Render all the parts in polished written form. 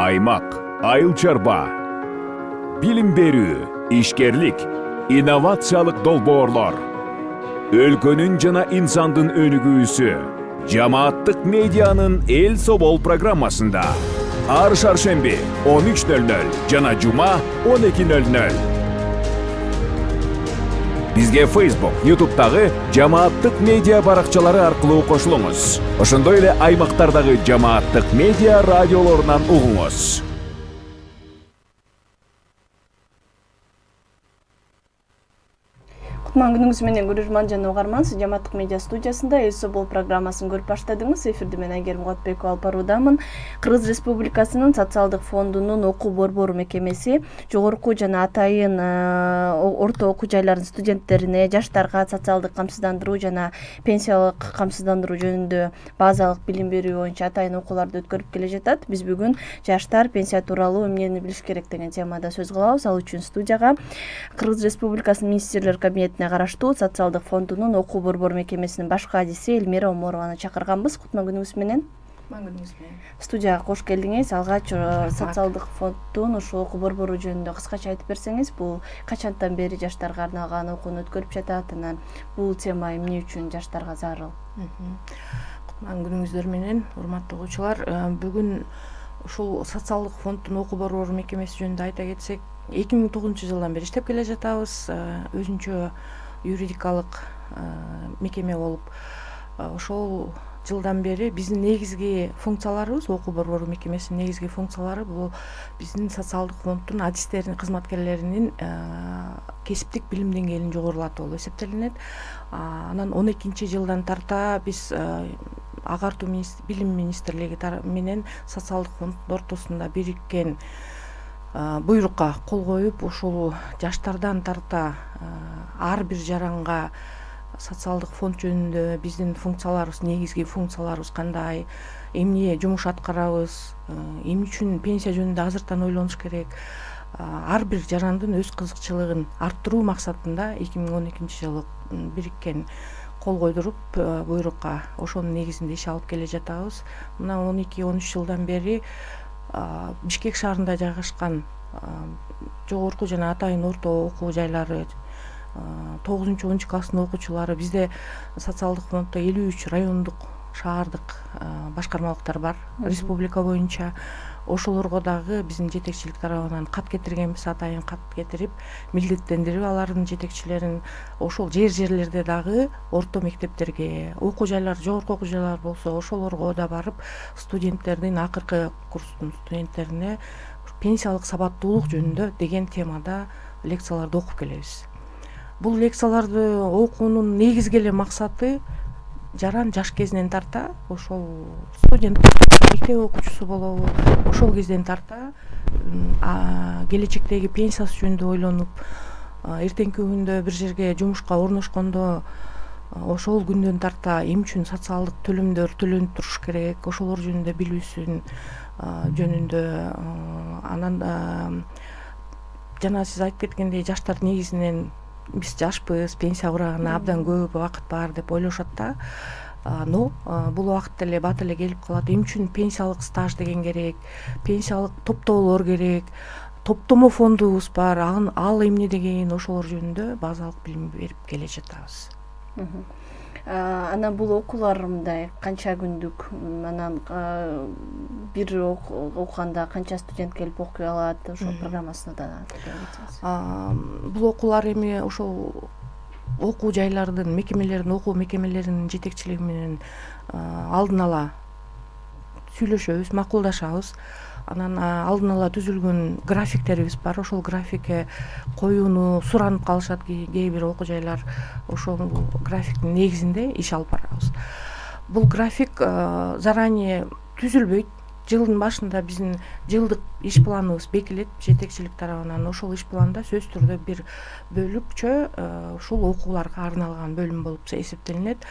аймак, айыл чарба, билим берүү, ишкерлик, инновациялык долбоорлор, өлкөнүн жана инсандын өнүгүүсү жамааттык медианын эл собол программасында ар шаршемби 13:00 жана жума 12:00. Бизге Facebook, YouTube'дагы жамааттык медиа баракчалары аркылуу кошулуңуз. Ошондой эле аймактардагы жамааттык медиа радиолорунан угуңуз. Кутман күнүңүз менен көрөрман жана угарман, сиз жамааттык медиа студиясында эл собол программасын көрүп баштадыңыз. Эфирде мен Айгерим Куатбекова алып баруудамын. Кыргыз Республикасынын социалдык фондунун окуу борбору мекемеси жогорку жана атайын орто окуу жайлардын студенттерине, жаштарга социалдык камсыздандыруу жана пенсиялык камсыздандыруу жөнүндө базалык билим берүү боюнча атайын окууларды өткөрүп келе жатат. Биз бүгүн жаштар пенсия тууралуу эмнени билиш керек деген темада сөз кылабыз. Ал үчүн студияга Кыргыз Республикасынын министрлер кабинетине караштуу социалдык фондунун окуу борбору мекемесинин баш кадиси Элмира Омарованы чакырганбыз. Кутман күнүңүз менен. Кутман күнүңүз менен. Студияга кош келдиңиз. Алгач социалдык фонддун ошол окуу борбору жөнүндө кыскача айтып берсеңиз, бул качантан бери жаштарга арналган окууну өткөрүп жатат, анан бул тема эмне үчүн жаштарга зарыл? Кутман күнүңүздөр менен, урматтуу окуучулар. Бүгүн ушул социалдык фонддун окуу борбору мекемеси жөнүндө айта кетсек, 2009-жылдан бери иштеп келе жатабыз. Өзүнчө юридикалык мекеме болуп, ошол жылдан бери биздин негизги функцияларыбыз, окуу борбору мекемесинин негизги функциялары бул биздин социалдык фонддун адистеринин, кызматкерлеринин кесиптик билим деңгээлин жогорулатуу болуп эсептелинет. Анан 12-жылдан тарта биз агартуу билим министрлиги менен социалдык фонддун ортосунда бириккен буйрукка кол коюп, ушул жаштардан тарта ар бир жаранга социалдык фонд жөнүндө биздин функцияларыбыз, негизги функцияларыбыз кандай, эмне жумуш аткарабыз, эмне үчүн пенсия жөнүндө азыртан ойлонуш керек, ар бир жарандын өз кызыкчылыгын арттыруу максатында 2012-жылы бириккен кол койдуруп буйрукка ошонун негизинде иш алып келе жатабыз. Мына 12-13 жылдан бери Бишкек шаарында жайгашкан жогорку жана атайын орто окуу жайлары 9-10 класстын окуучулары, бизде социалдык фонддо 53 райондук, шаардык башкармалыктар бар республика боюнча. Ошолорго дагы биздин жетекчилик тарабынан кат кетиргенбиз, атайын кат кетирип, милдеттендирип алардын жетекчилерин ошол жерлерде дагы орто мектептерге, окуу жайлар, жогорку окуу жайлар болсо ошолорго да барып, студенттердин акыркы курстун студенттерине пенсиялык сабаттуулук жөнүндө деген темада лекцияларды окуп келебиз. Бул лекцияларды окуунун негизги эле максаты жаран жаш кезинен тарта, ошол студент, мектеп окуучусу болобу, ошол кезден тарта келечектеги пенсиясы жөнүндө ойлонуп, эртеңки күндө бир жерге жумушка орношкондо ошол күндөн тарта эмне үчүн социалдык төлөмдөр төлөнүп туруш керек, ошолор жөнүндө билүүсүн жөнүндө. Анан жана сиз айтып кеткендей, жаштар негизинен биз жашпыз, пенсия курагына абдан көп убакыт бар деп ойлошот да. Но бул убакыт эле бат эле келип калат. Эмне үчүн пенсиялык стаж деген керек, пенсиялык топтоолор керек, топтомо фондубуз бар, ал эмне деген, ошолор жөнүндө базалык билим берип келе жатабыз. Анан бул окуулар мындай канча күндүк, анан бир окуганда канча студент келип окуй алат, ошол программасына да айтып. Бул окуулар эми ошол окуу жайлардын, мекемелердин, окуу мекемелеринин жетекчилиги менен алдын ала сүйлөшөбүз, макулдашабыз. Анан алдын ала түзүлгөн графиктерибиз бар. Ошол графикке коюуну суранып калышат кээ бир окуу жайлар. Ошол графиктин негизинде иш алып барабыз. Бул график заранее түзүлбөйт. Жылдын башында биздин жылдык иш планыбыз бекилет жетекчилик тарабынан. Ошол иш планда сөзсүз түрдө бир бөлүкчө ушул окууларга арналган бөлүм болуп эсептелинет.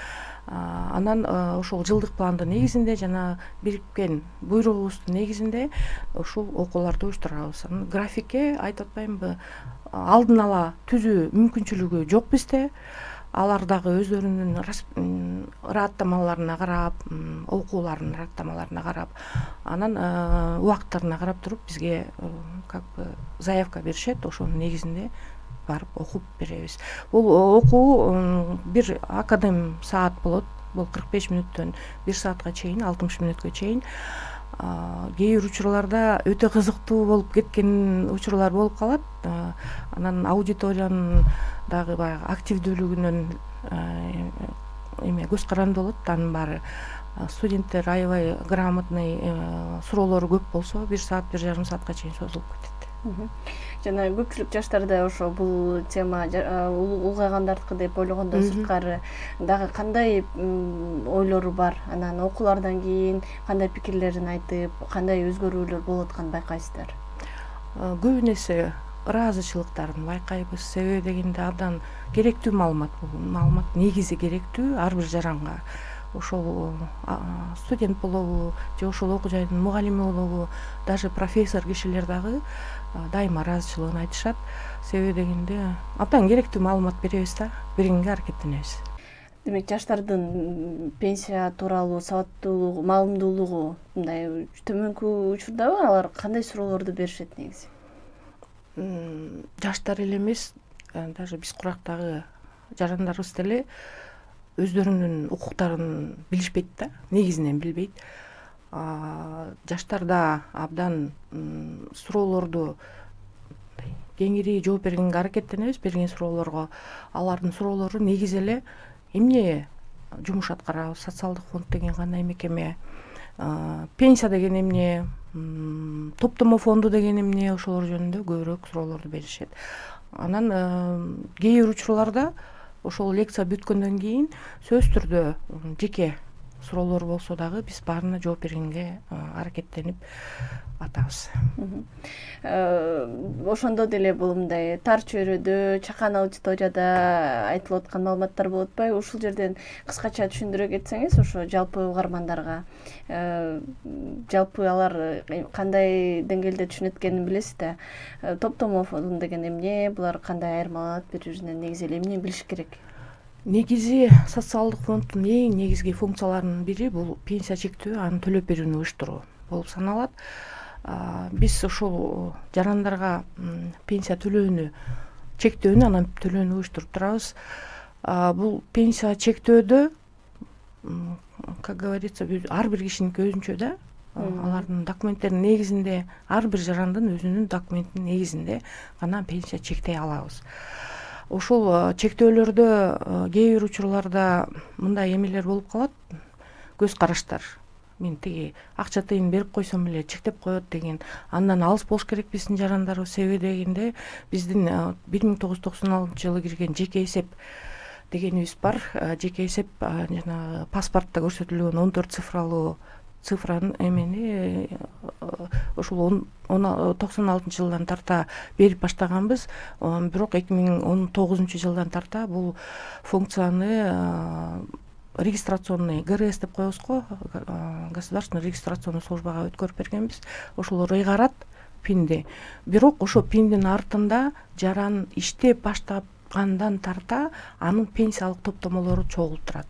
Анан ошол жылдык пландын негизинде жана бириккен буйругубуздун негизинде ушул окууларды уюштурабыз. Графикке айтып атпаймынбы, алдын ала түзүү мүмкүнчүлүгү жок бизде. алар дагы өздөрүнүн ыраттамаларына карап, окууларынын ыраттамаларына карап, анан убакыттарына карап туруп бизге как бы заявка беришет. Ошонун негизинде барып окуп беребиз. Бул окуу бир академ саат болот. Бул 45 мүнөттөн 1 саатка чейин, 60 мүнөткө чейин. Кээ бир учурларда өтө кызыктуу болуп кеткен учурлар болуп калат. Анан аудиториянын дагы баягы активдүүлүгүнөн көз каранды болот. Анын баары студенттер аябай грамотный, суроолору көп болсо 1 саат, 1,5 саатка чейин созулуп кетет. Жана көпчүлүк жаштарда ошо бул тема улгайгандардыкы деп ойлогондон сырткары дагы кандай ойлору бар? Анан окуулардан кийин кандай пикирлерин айтып, кандай өзгөрүүлөр болуп атканын байкайсыздар? Көбүнө эсе ыраазычылыктарын байкайбыз. Себеби дегенде абдан керектүү маалымат бул. Маалымат негизи керектүү ар бир жаранга. Ошол студент болобу же ошол окуу жайдын мугалими болобу, даже профессор кишилер дагы дайыма ыраазычылыгын айтышат. Себеби дегенде абдан керектүү маалымат беребиз да, бергенге аракеттенебиз. Демек, жаштардын пенсия тууралуу сабаттуулугу, маалымдуулугу мындай төмөнкү учурдабы? Алар кандай суроолорду беришет негизи? Жаштар эле эмес, даже биз курактагы жарандарыбыз деле өздөрүнүн укуктарын билишпейт да, негизинен билбейт. Жаштар да абдан суроолорду кеңири жооп бергенге аракеттенебиз. Берген суроолорго алардын суроолору негизи эле эмне жумуш аткарабыз, социалдык фонд деген кандай мекеме, пенсия деген эмне, топтомо фонду деген эмне, ошолор жөнүндө көбүрөөк суроолорду беришет. Анан кээ бир учурларда ошол лекция бүткөндөн кийин сөзсүз түрдө жеке суроолор болсо дагы биз баарына жооп бергенге аракеттенип атабыз. Ошондо деле бул мындай тар чөйрөдө, чакан аудиторияда айтылып аткан маалыматтар болуп атпайбы? Ушул жерден кыскача түшүндүрө кетсеңиз, ошо жалпы угармандарга жалпы алар кандай деңгээлде түшүнөт экенин билесиз да. Топтомо фонд деген эмне? Булар кандай айырмаланат бири-биринен? Негизи эле эмне билиш керек? Негизи социалдык фонддун эң негизги функцияларынын бири бул пенсия чектөө, аны төлөп берүүнү уюштуруу болуп саналат. Биз ошол жарандарга пенсия төлөөнү, чектөөнү, анан төлөөнү уюштуруп турабыз. Бул пенсия чектөөдө, как говорится, ар бир кишиники өзүнчө да. Алардын документтеринин негизинде, ар бир жарандын өзүнүн документинин негизинде гана пенсия чектей алабыз. Ошол чектөөлөрдө кээ бир учурларда мындай эмелер болуп калат, көз караштар. Мен тиги акча тыйын берип койсом эле чектеп коет деген, андан алыс болуш керек биздин жарандарыбыз. Себеби дегенде биздин 1996 жылы кирген жеке эсеп дегенибиз бар. Жеке эсеп жана паспортто көрсөтүлгөн 14 цифралуу цифранын эмени ошол 96 жылдан тарта берип баштаганбыз. Бирок 2019 жылдан тарта бул функцияны регистрационный ГРС деп коебуз го, государственный регистрационный службага өткөрүп бергенбиз. Ошолор ыйгарат пинди. Бирок ошо пиндин артында жаран иштеп баштагандан тарта анын пенсиялык топтомолору чогулуп турат.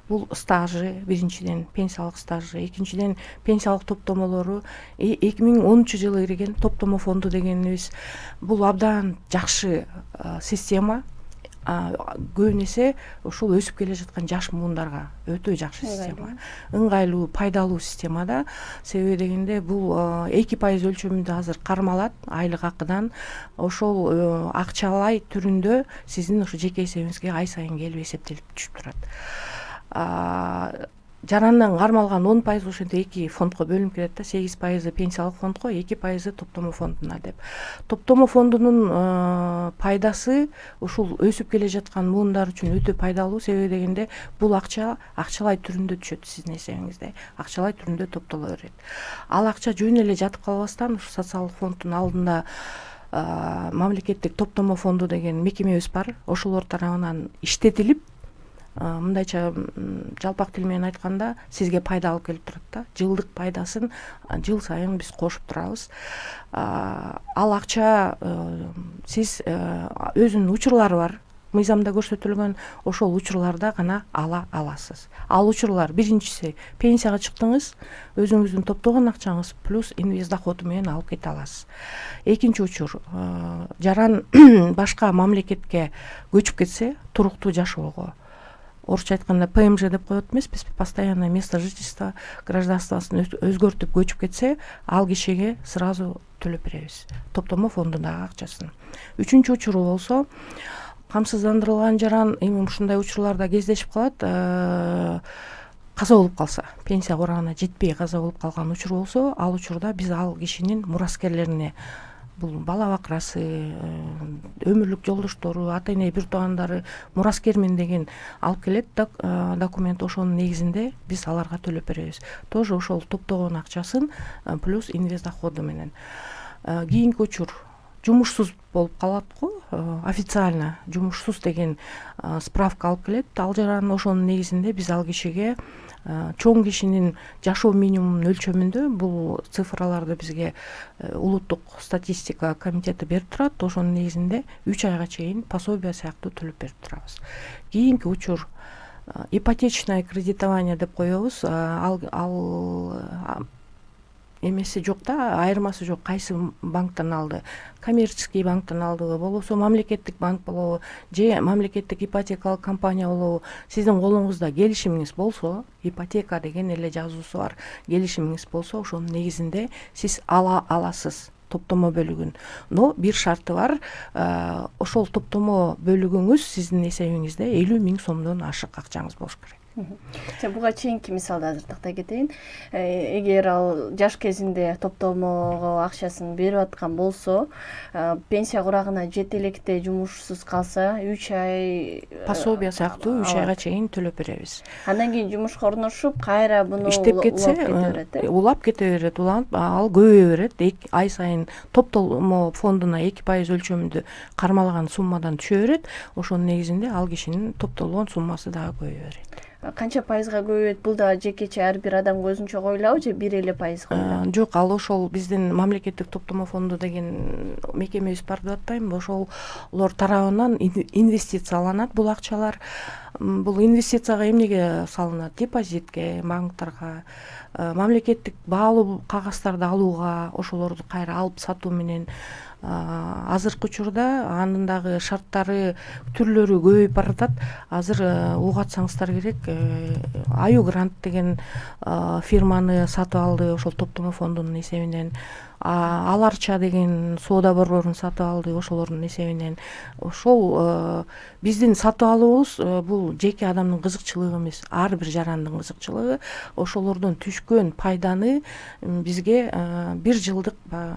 Бул стажы, биринчиден пенсиялык стажы, экинчиден пенсиялык топтомолору 2013 жылы кирген топтомо фонду дегенибиз. Бул абдан жакшы система. Көбүнө эсе ошол өсүп келе жаткан жаш муундарга өтө жакшы система. Ыңгайлуу, пайдалуу система да. Себеби дегенде бул 2% өлчөмүндө азыр кармалат айлык акыдан. Ошол акчалай түрүндө сиздин ошо жеке эсебиңизге ай сайын келип эсептелип түшүп турат. Жарандан кармалган 10% ошентип 2 фондко бөлүнүп кетет да. 8% пенсиялык фондко, 2% топтомо фондуна деп. Топтомо фондунун пайдасы ушул өсүп келе жаткан муундар үчүн өтө пайдалуу. Себеби дегенде бул акча акчалай түрүндө түшөт сиздин эсебиңизде. Акчалай түрүндө топтоло берет. Ал акча жөн эле жатып калбастан ушу социалдык фонддун алдында мамлекеттик топтомо фонду деген мекемебиз бар. Ошолор тарабынан иштетилип, мындайча жалпак тил менен айтканда сизге пайда алып келип турат да. Жылдык пайдасын жыл сайын биз кошуп турабыз. Ал акча сиз өзүнүн учурлары бар. мыйзамда көрсөтүлгөн ошол учурларда гана ала аласыз. Ал учурлар биринчиси пенсияга чыктыңыз, өзүңүздүн топтогон акчаңыз плюс инвест доходу менен алып кете аласыз. Экинчи учур, жаран башка мамлекетке көчүп кетсе, туруктуу жашоого, орусча айтканда ПМЖ деп коет эмеспизби, постоянное место жительства, гражданствосын өзгөртүп көчүп кетсе, ал кишиге сразу төлөп беребиз топтомо фондундагы акчасын. Үчүнчү учуру болсо, камсыздандырылган жаран эми ушундай учурларда кездешип калат, каза болуп калса, пенсия курагына жетпей каза болуп калган учур болсо, ал учурда биз ал кишинин мураскерлерине, бул бала бакырасы, өмүрлүк жолдоштору, ата эне, бир туугандары мураскермин деген алып келет документ, ошонун негизинде биз аларга төлөп беребиз. Тоже ошол топтогон акчасын плюс инвест доходу менен. Кийинки учур, жумушсуз болуп калат го, официально жумушсуз деген справка алып келет. Ал жаран ошонун негизинде биз ал кишиге чоң кишинин жашоо минимумунун өлчөмүндө, бул цифраларды бизге улуттук статистика комитети берип турат, ошонун негизинде 3 айга чейин пособие сыяктуу төлөп берип турабыз. Кийинки учур, ипотечное кредитование деп коебуз. Ал эмеси жок да, айырмасы жок, кайсы банктан алды, коммерческий банктан алдыбы, болбосо мамлекеттик банк болобу, же мамлекеттик ипотекалык компания болобу, сиздин колуңузда келишимиңиз болсо, ипотека деген эле жазуусу бар, келишимиңиз болсо, ошонун негизинде сиз ала аласыз топтомо бөлүгүн. Но бир шарты бар, ошол топтомо бөлүгүңүз сиздин эсебиңизде 50 000 сомдон ашык акчаңыз болуш керек. Буга чейинки мисалды азыр тактай кетейин. Эгер ал жаш кезинде топтомого акчасын берип аткан болсо, пенсия курагына жете электе жумушсуз калса, 3 ай пособие сыяктуу 3 айга чейин төлөп беребиз. Андан кийин жумушка орношуп, кайра буну иштеп кетсе, улап кете берет, уланып, ал көбөйө берет. Ай сайын топтомо фондуна 2% өлчөмүндө кармалган суммадан түшө берет. Ошонун негизинде ал кишинин топтолгон суммасы дагы көбөйө берет. Канча пайызга көбөйөт? Бул да жекече ар бир адамга өзүнчө коюлабы, же бир эле пайыз коюлабы? Жок, ал ошол биздин мамлекеттик топтомо фонду деген мекемебиз бар деп атпаймынбы, ошолор тарабынан инвестицияланат бул акчалар. Бул инвестицияга эмнеге салынат? Депозитке, банктарга, мамлекеттик баалуу кагаздарды алууга, ошолорду кайра алып сатуу менен. Азыркы учурда анын дагы шарттары, түрлөрү көбөйүп баратат. Азыр угатсаңыздар керек, Аю Грант деген фирманы сатып алды, ошол топтомо фондунун эсебинен. Аларча деген соода борборун сатып алды, ошолордун эсебинен. Ошол биздин сатып алуубуз бул жеке адамдын кызыкчылыгы эмес, ар бир жарандын кызыкчылыгы. Ошолордон түшкөн пайданы бизге бир жылдык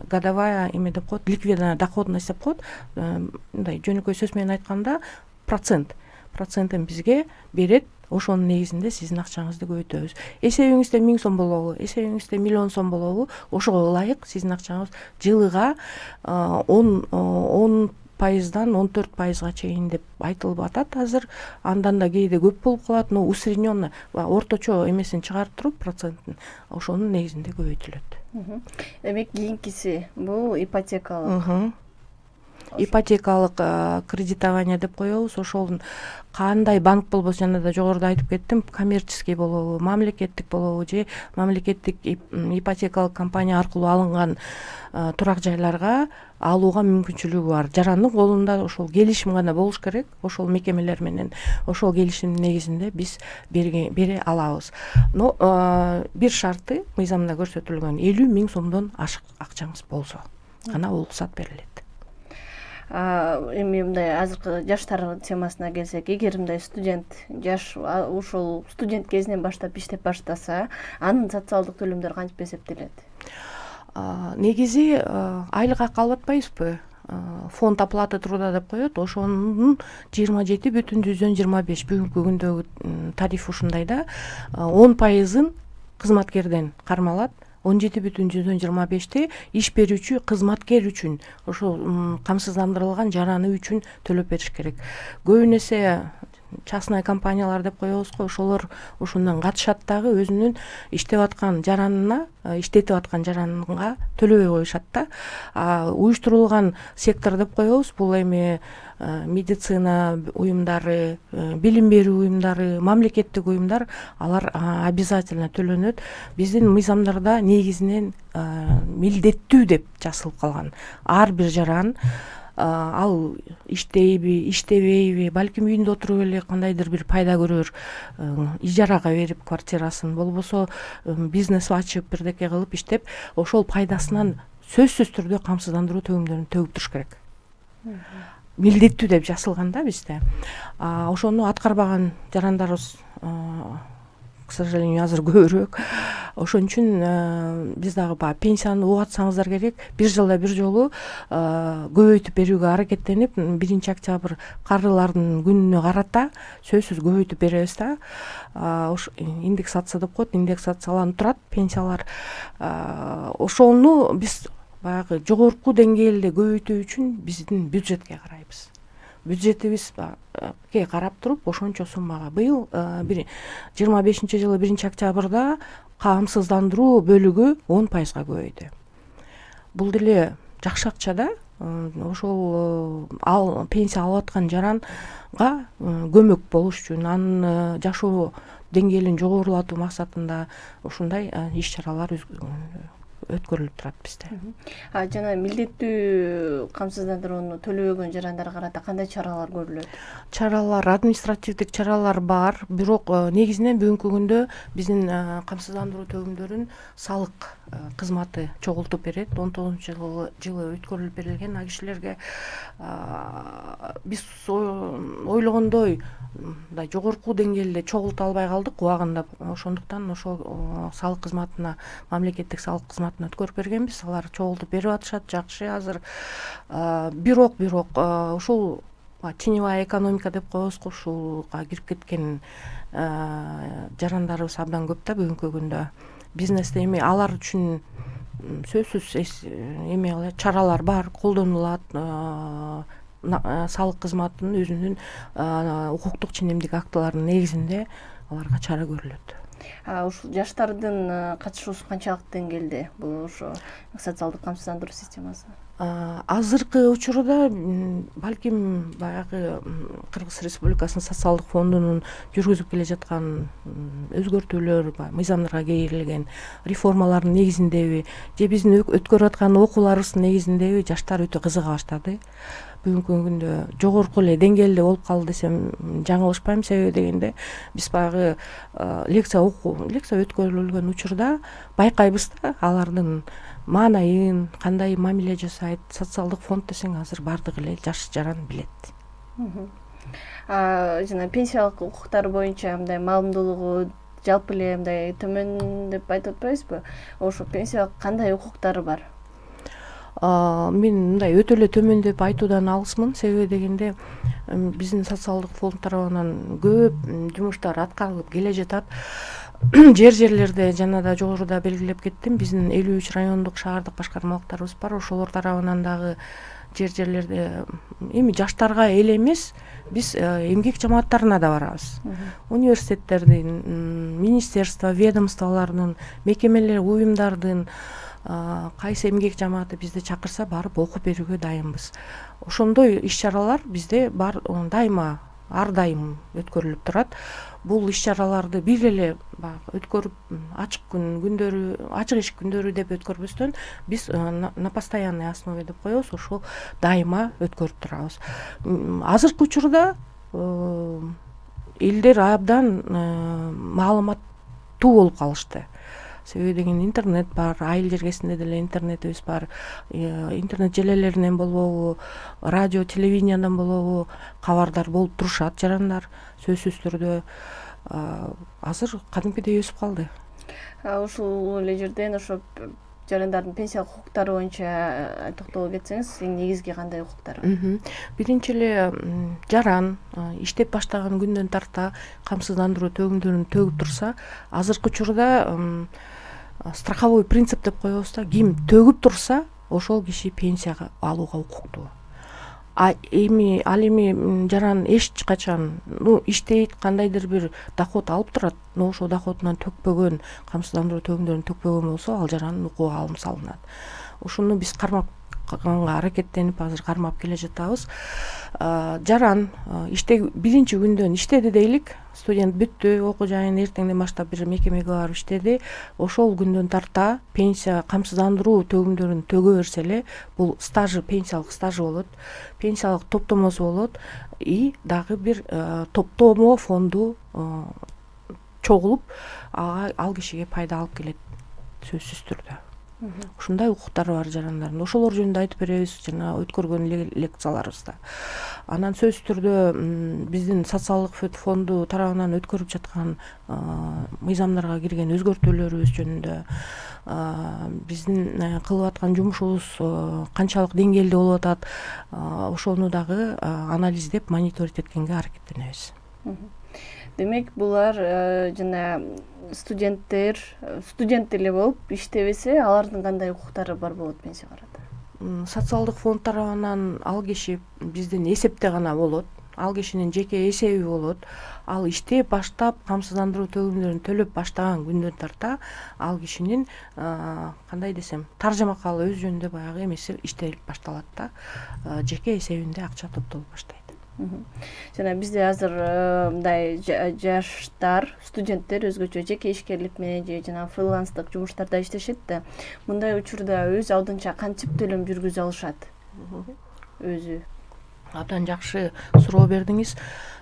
годовая эме деп коет, ликвидная доходность деп коет. Мындай жөнөкөй сөз менен айтканда, процентин бизге берет. Ошонун негизинде сиздин акчаңызды көбөйтөбүз. Эсебиңизде 1000 сом болобу, эсебиңизде 1 миллион сом болобу, ошого ылайык сиздин акчаңыз жылыга 10%дан 14%га чейин деп айтылып атат азыр. Андан да кээде көп болуп калат, но усредненно орточо эмесин чыгарып туруп процентин, ошонун негизинде көбөйтүлөт. Демек кийинкиси бул ипотекалык. Ипотекалык кредитование деп коебуз. Ошол кандай банк болбосо, жана да жогоруда айтып кеттим, коммерческий болобу, мамлекеттик болобу, же мамлекеттик ипотекалык компания аркылуу алынган турак жайларга алууга мүмкүнчүлүгү бар. Жарандын колунда ошол келишим гана болуш керек, ошол мекемелер менен. Ошол келишимдин негизинде биз бере алабыз. Но бир шарты мыйзамда көрсөтүлгөн 50 000 сомдон ашык акчаңыз болсо гана уруксат берилет. Эми мындай азыркы жаштар темасына келсек, эгер мындай жаш ушул студент кезинен баштап иштеп баштаса, анын социалдык төлөмдөрү кантип эсептелет? Негизи айлык акы алып атпайбызбы? Фонд оплаты труда деп коет, ошонун 27,25 бүгүнкү күндөгү тариф ушундай да, 10%-ын кызматкерден кармалат. 17,25-ти иш берүүчү кызматкер үчүн, ошол камсыздандырылган жараны үчүн төлөп бериш керек. Көбүн эсе частный компаниялар деп коебуз го, ошолор ушундан катышат дагы өзүнүн иштетип аткан жаранга төлөбөй коюшат да. Уюштурулган сектор деп коебуз, бул эми медицина уюмдары, билим берүү уюмдары, мамлекеттик уюмдар, алар обязательно төлөнөт. Биздин мыйзамдарда негизинен милдеттүү деп жазылып калган. Ар бир жаран ал иштейби, иштебейби, балким үйүндө отуруп эле кандайдыр бир пайда көрөр, ижарага берип квартирасын, болбосо бизнес ачып, бирдеке кылып иштеп, ошол пайдасынан сөзсүз түрдө камсыздандыруу төлөмдөрүн төгүп туруш керек. Милдеттүү деп жазылган да бизде. Ошону аткарбаган жарандарыбыз, к сожалению, азыр көбүрөөк. Ошон үчүн биз дагы пенсияны угуп атсаңыздар керек, бир жылда бир жолу көбөйтүп берүүгө аракеттенип, 1 октябрь карылардын күнүнө карата сөзсүз көбөйтүп беребиз да. Индексация деп коет, индексацияланып турат пенсиялар. Ошону биз баягы жогорку деңгээлде көбөйтүү үчүн биздин бюджетке карайбыз. Бюджетибизге карап туруп ошончо суммага быйыл 25-жылы 1 октябрда камсыздандыруу бөлүгү 10% көбөйдү. Бул деле жакшы акча да. Ошол пенсия алып аткан жаранга көмөк болуш үчүн, анын жашоо деңгээлин жогорулатуу максатында ушундай иш-чаралар өткөрүлүп турат бизде. Жана милдеттүү камсыздандырууну төлөбөгөн жарандарга карата кандай чаралар көрүлөт? Чаралар, административдик чаралар бар, бирок негизинен бүгүнкү күндө биздин камсыздандыруу төгүмдөрүн салык кызматы чогултуп берет. 19-жылы өткөрүлүп берилген ал кишилерге биз ойлогондой жогорку деңгээлде чогулта албай калдык убагында. Ошондуктан ошол салык кызматына, мамлекеттик салык кызматына өткөрүп бергенбиз. Алар чогултуп берип атышат, жакшы азыр. Бирок ушул теневая экономика деп коебуз, ушулга кирип кеткен жарандарыбыз абдан көп да бүгүнкү күндө. Бизнесте эми алар үчүн сөзсүз эме чаралар бар, колдонулат. Салык кызматынын өзүнүн укуктук ченемдик актыларынын негизинде аларга чара көрүлөт. Ушул жаштардын катышуусу канчалык деңгээлде бул ошо социалдык камсыздандыруу системасына? Азыркы учурда балким баягы Кыргыз Республикасынын социалдык фондунун жүргүзүп келе жаткан өзгөртүүлөр, мыйзамдарга киргизилген реформалардын негизиндеби, же биздин өткөрүп аткан окууларыбыздын негизиндеби жаштар өтө кызыга баштады. Бүгүнкү күндө жогорку эле деңгээлде болуп калды десем жаңылышпайм. Себеби дегенде биз баягы лекция өткөрүлгөн учурда байкайбыз да алардын маанайын, кандай мамиле жасайт. Социалдык фонд десең азыр бардыгы эле жаш жаран билет. Жана пенсиялык укуктар боюнча мындай маалымдуулугу жалпы эле мындай төмөн деп айтып атпайбызбы? Ошо пенсиялык кандай укуктары бар? Мен мындай өтө эле төмөн деп айтуудан алысмын. Себеби дегенде биздин социалдык фонд тарабынан көп жумуштар аткарылып келе жатат. Жерлерде жана да жогоруда белгилеп кеттим. Биздин 53 райондук шаардык башкармалыктарыбыз бар. Ошолор тарабынан дагы жерлерде эми жаштарга эле эмес, биз эмгек жамааттарына да барабыз. Университеттердин, министерство, ведомстволордун, мекемелер, уюмдардын кайсы эмгек жамааты бизди чакырса барып окуп берүүгө дайынбыз. Ошондой иш-чаралар бизде бар, дайыма, ар дайым өткөрүлүп турат. Бул иш-чараларды бир эле өткөрүп ачык күн күндөрү, ачык иш күндөрү деп өткөрбөстөн биз на постоянной основе деп коебуз, ошол дайыма өткөрүп турабыз. Азыркы учурда элдер абдан маалыматтуу болуп калышты. Себеби деген интернет бар, айыл жергесинде деле интернетибиз бар. Интернет желелеринен болобу, радио, телевидениядан болобу кабардар болуп турушат жарандар сөзсүз түрдө. Азыр кадимкидей өсүп калды. Ушул эле жерден ошо жарандардын пенсиялык укуктары боюнча токтоло кетсеңиз, эң негизги кандай укуктар бар? Биринчи эле жаран иштеп баштаган күндөн тарта камсыздандыруу төгүмдөрүн төгүп турса, азыркы учурда страховой принцип деп коебуз да, ким төгүп турса, ошол киши пенсияга алууга укуктуу. эми ал эми жаран эч качан иштейт, кандайдыр бир доход алып турат, но ошол доходунан төкпөгөн, камсыздандыруу төлөмдөрүн төкпөгөн болсо, ал жарандын укугуна алым салынат. Ушуну биз кармапганга аракеттенип азыр кармап келе жатабыз. Жаран биринчи күндөн иштеди дейли, студент бүттү, окуу жайын эртеңден баштап бир мекемеге барып иштеди. Ошол күндөн тарта пенсия камсыздандыруу төлөмдөрүн төгө берсе эле, бул стажы, пенсиялык стажы болот, пенсиялык топтомосу болот, и дагы бир топтомо фонду чогулуп, ал кишиге пайда алып келет, сөзсүз түрдө. Ушундай укуктары бар жарандардын. Ошолор жөнүндө айтып беребиз жана өткөргөн лекцияларыбызда. Анан сөзсүз түрдө биздин социалдык фонду тарабынан өткөрүп жаткан мыйзамдарга кирген өзгөртүүлөрүбүз жөнүндө, биздин кылып аткан жумушубуз канчалык деңгээлде болуп атат, ошону дагы анализдеп, мониторить эткенге аракеттенебиз. Демек, булар жана студент эле болуп иштебесе, алардын кандай укуктары бар болот пенсия карата? Социалдык фонд тарабынан ал киши биздин эсепте гана болот. Ал кишинин жеке эсеби болот. Ал иштеп баштап, камсыздандыруу төлөмдөрүн төлөп баштаган күндөн тарта ал кишинин кандай десем, таржамакалы өз жөнүндө баягы эмеси иштелип башталат да, жеке эсебинде акча топтолуп баштайт. Жана бизде азыр мындай жаштар, студенттер өзгөчө жеке ишкерлик менен же жана фриланстык жумуштарда иштешет да. Мындай учурда өз алдынча кантип төлөм жүргүзө алышат? Өзү абдан жакшы суроо бердиңиз.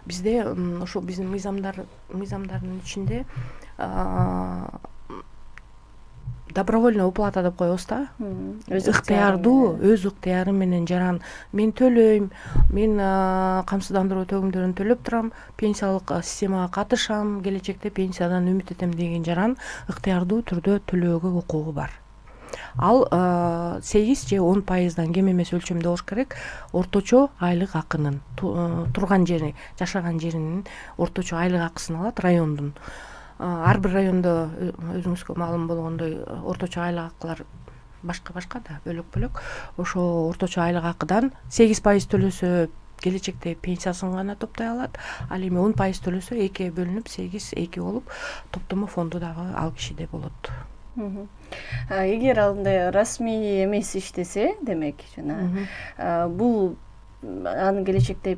Бизде ошо биздин мыйзамдардын ичинде добровольная уплата деп коебуз да. Ыктыярдуу, өз ыктыяры менен жаран мен төлөйм, мен камсыздандыруу төлөмдөрүн төлөп турам, пенсиялык системага катышам, келечекте пенсиядан үмүт этем деген жаран ыктыярдуу түрдө төлөөгө укугу бар. Ал 8 же 10% кем эмес өлчөмдө болуш керек. Орточо айлык акынын турган жери, жашаган жеринин орточо айлык акысын алат райондун. Ар бир райондо өзүңүзгө маалым болгондой орточо айлык акылар башка да, бөлөк. Ошо орточо айлык акыдан 8% төлөсө келечекте пенсиясын гана топтой алат. Ал эми 10% төлөсө 2 бөлүнүп 8-2 болуп топтомо фонду дагы ал кишиде болот. Эгер ал мындай расмий эмес иштесе, демек жана бул анын келечекте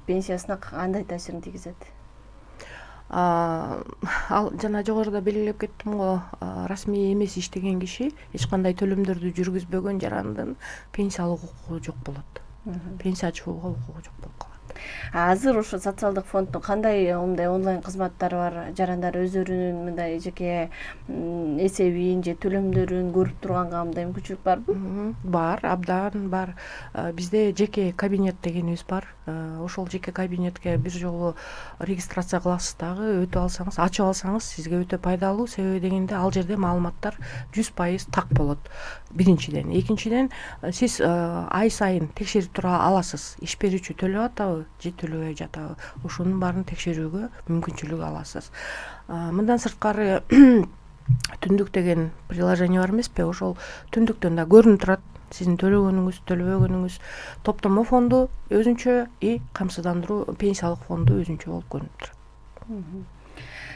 пенсиясына кандай таасирин тийгизет? Ал жана жогоруда белгилеп кеттим го, расмий эмес иштеген киши эч кандай төлөмдөрдү жүргүзбөгөн жарандын пенсиялык укугу жок болот. Пенсия чыгууга укугу жок болуп калат. Азыр ошо социалдык фонддун кандай мындай онлайн кызматтары бар? Жарандар өздөрүнүн мындай жеке эсебин же төлөмдөрүн көрүп турганга мындай мүмкүнчүлүк барбы? Бар, абдан бар. Бизде жеке кабинет дегенибиз бар. Ошол жеке кабинетке бир жолу регистрация кыласыз дагы, өтүп алсаңыз, ачып алсаңыз сизге өтө пайдалуу. Себеби дегенде ал жерде маалыматтар 100% так болот. Биринчиден, экинчиден сиз ай сайын текшерип тура аласыз. Иш берүүчү төлөп атабы же төлөбөй жатабы? Ошонун баарын текшерүүгө мүмкүнчүлүк аласыз. Мындан сырткары түндүк деген приложение бар эмеспи? Ошол түндүктөн да көрүнүп турат сиздин төлөгөнүңүз, төлөбөгөнүңүз. Топтомо фонду өзүнчө и камсыздандыруу пенсиялык фонду өзүнчө болуп көрүнүп турат.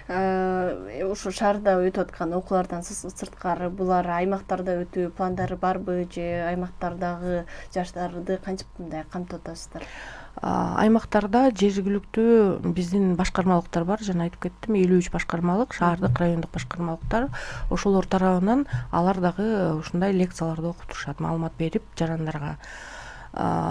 Ошо шаарда өтүп аткан окуулардан сырткары булар аймактарда өтүү пландары барбы же аймактардагы жаштарды кантип мындай камтып атасыздар? Аймактарда жергиликтүү биздин башкармалыктар бар, жана айтып кеттим, 53 башкармалык, шаардык, райондук башкармалыктар. Ошолор тарабынан алар дагы ушундай лекцияларды окуп турушат, маалымат берип жарандарга.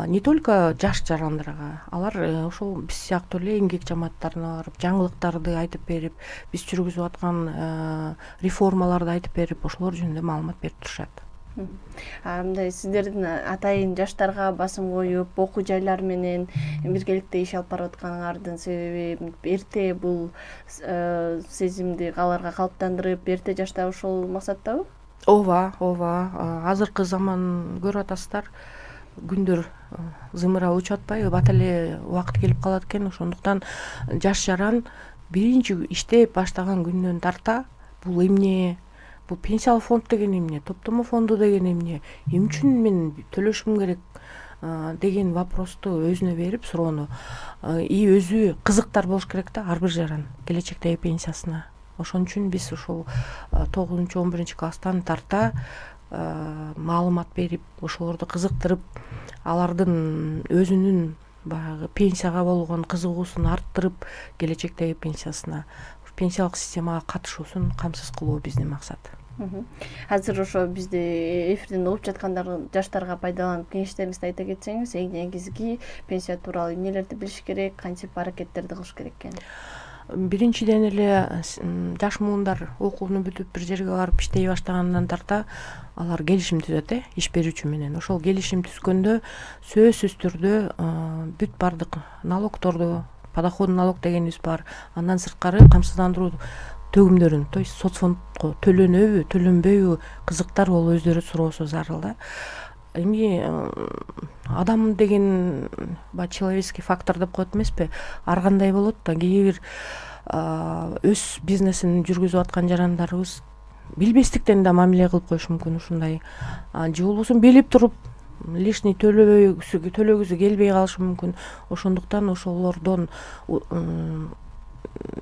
Не только жаш жарандарга, алар ошол биз сыяктуу эле эмгек жамааттарына барып, жаңылыктарды айтып берип, биз жүргүзүп аткан реформаларды айтып берип, ошолор жөнүндө маалымат берип турушат. Мындай сиздердин атайын жаштарга басым коюп, окуу жайлар менен биргеликте иш алып барып атканыңардын себеби эрте бул сезимди аларга калыптандырып, эрте жашта ошол максаттабы? Ооба. Азыркы заман көрүп атасыздар, күндөр зымырап өчүп атпайбы, бат эле убакыт келип калат экен. Ошондуктан жаш жаран биринчи иштеп баштаган күндөн тарта бул эмне, бул пенсиялык фонд деген эмне, топтомо фонду деген эмне үчүн мен төлөшүм керек, деген вопросту өзүнө берип суроону и өзү кызыктар болуш керек да ар бир жаран келечектеги пенсиясына. Ошон үчүн биз ушул 9-11 класстан тарта маалымат берип, ошолорду кызыктырып, алардын өзүнүн баягы пенсияга болгон кызыгуусун арттырып, келечектеги пенсиялык системага катышуусун камсыз кылуу биздин максат. Азыр ошо бизди эфирден угуп жаткандар жаштарга пайдаланып кеңештериңизди айта кетсеңиз, эң негизги пенсия тууралуу эмнелерди билиш керек, кантип аракеттерди кылыш керек экен? Биринчиден эле жаш муундар окууну бүтүп бир жерге барып иштей баштагандан тарта алар келишим түзөт иш берүүчү менен. Ошол келишим түзгөндө сөзсүз түрдө бүт бардык налогторду, подоходный налог дегенибиз бар, андан сырткары камсыздандыруу төгүмдөрүн, то есть соцфондко төлөнөбү, төлөнбөйбү, кызыктар болуп өздөрү суроосу зарыл да. Эми адам деген человеческий фактор деп коет эмеспи? Ар кандай болот да, кээ бир өз бизнесин жүргүзүп аткан жарандарыбыз билбестиктен да мамиле кылып коюшу мүмкүн ушундай. Же болбосо билип туруп лишний төлөгүсү келбей калышы мүмкүн. Ошондуктан ошолордон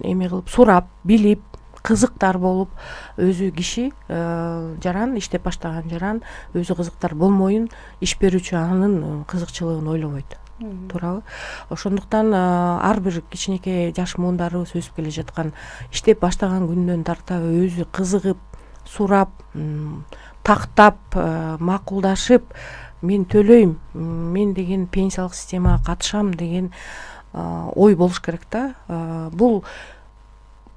эме кылып сурап, билип, кызыктар болуп, өзү киши жаран, иштеп баштаган жаран өзү кызыктар болмоюн, иш берүүчү анын кызыкчылыгын ойлобойт. Туурабы? Ошондуктан ар бир кичинекей жаш муундарыбыз өсүп келе жаткан, иштеп баштаган күндөн тарта өзү кызыгып, сурап, тактап, макулдашып, мен төлөйм, мен деген пенсиялык системага катышам деген ой болуш керек да. Бул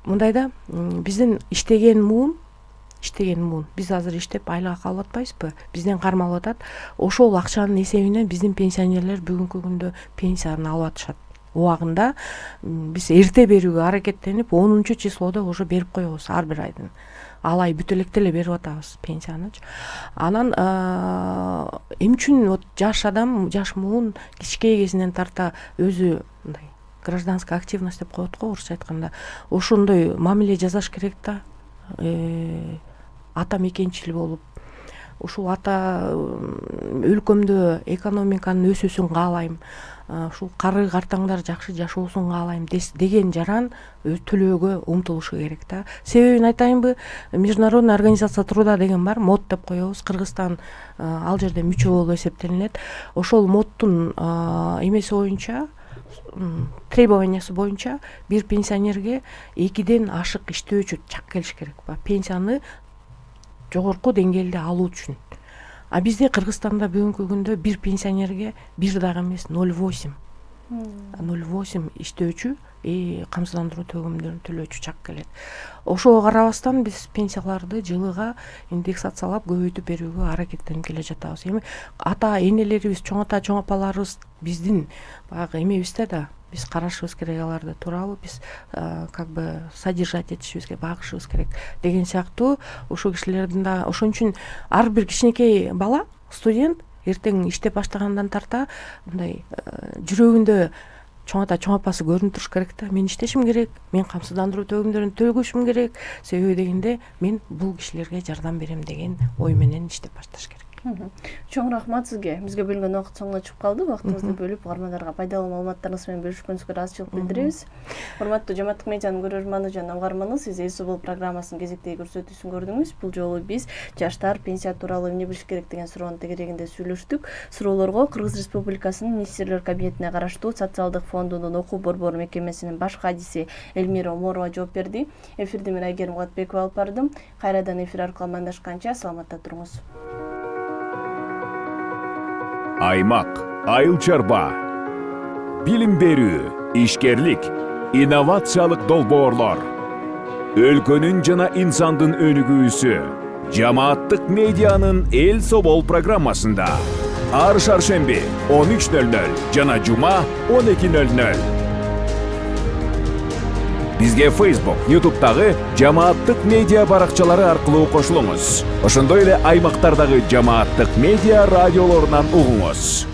мындай да, биздин иштеген муун, биз азыр иштеп айлык алып атпайбызбы? Бизден кармалып атат. Ошол акчанын эсебинен биздин пенсионерлер бүгүнкү күндө пенсияны алып атышат. Убагында биз эрте берүүгө аракеттенип, 10-числоодо уже берип коебуз ар бир айдын. Ал ай бүтө электе эле берип атабыз пенсияны. Анан эмне үчүн жаш адам, жаш муун кичкей кезинен тарта өзү мындай гражданская активность деп коет го орусча айтканда, ошондой мамиле жасаш керек да. Ата мекенчил болуп, ушул ата өлкөмдө экономиканын өсүүсүн каалайм, ушул кары картаңдар жакшы жашоосун каалайм деген жаран төлөөгө умтулушу керек да. Себебин айтайынбы? Международная организация труда деген бар, МОД деп коебуз. Кыргызстан ал жерде мүчө болуп эсептелинет. Ошол МОДтун эмеси боюнча, требованиясы боюнча бир пенсионерге 2ден ашык иштөөчү чак келиш керек. Пенсияны жогорку деңгээлде алуу үчүн. А бизде Кыргызстанда бүгүнкү күндө бир пенсионерге бир дагы эмес 0,8 иштөөчү камсыздандыруу төгүмдөрүн төлөөчү чак келет. Ошого карабастан биз пенсияларды жылыга индексациялап көбөйтүп берүүгө аракеттенип келе жатабыз. Эми ата энелерибиз, чоң ата, чоң апаларыбыз биздин баягы эмебизде да, биз карашыбыз керек аларды, туурабы? Биз как бы содержать этишибиз керек, багышыбыз керек деген сыяктуу ушул кишилердин да. Ошон үчүн ар бир кичинекей бала, студент эртең иштеп баштагандан тарта мындай жүрөгүндө чоң ата, чоң апасы көрүнүп туруш керек да. Мен иштешим керек, мен камсыздандыруу төгүмдөрүн төлөшүм керек. Себеби дегенде мен бул кишилерге жардам берем деген ой менен иштеп башташ керек. Чоң рахмат сизге. Бизге бөлүнгөн убакыт соңуна чыгып калды. Убактыңызды бөлүп угармандарга пайдалуу маалыматтарыңыз менен бөлүшкөнүңүзгө ыраазычылык билдиребиз. Урматтуу Жамааттык медианын көрөрманы жана угарманы, сиз Эл Собол программасынын кезектеги көрсөтүүсүн көрдүңүз. Бул жолу биз жаштар пенсия тууралуу эмне билиш керек деген суроонун тегерегинде сүйлөштүк. Суроолорго Кыргыз Республикасынын Министрлер кабинетине караштуу Социалдык фондунун окуу борбору мекемесинин баш кадиси Элмира Оморова жооп берди. Эфирди мен Айгерим Кубатбекова алып бардым. Кайрадан эфир аркылуу амандашканча саламатта туруңуз. Аймак, айыл чарба, билим берүү, ишкерлик, инновациялык долбоорлор, өлкөнүн жана инсандын өнүгүүсү Жамааттык медианын Эл Собол программасында ар шаршемби 13:00 жана жума 12:00. Бизге Facebook, YouTube'дагы Жамааттык медиа баракчалары аркылуу кошулуңуз. Ошондой эле аймактардагы Жамааттык медиа радиолорунан угуңуз.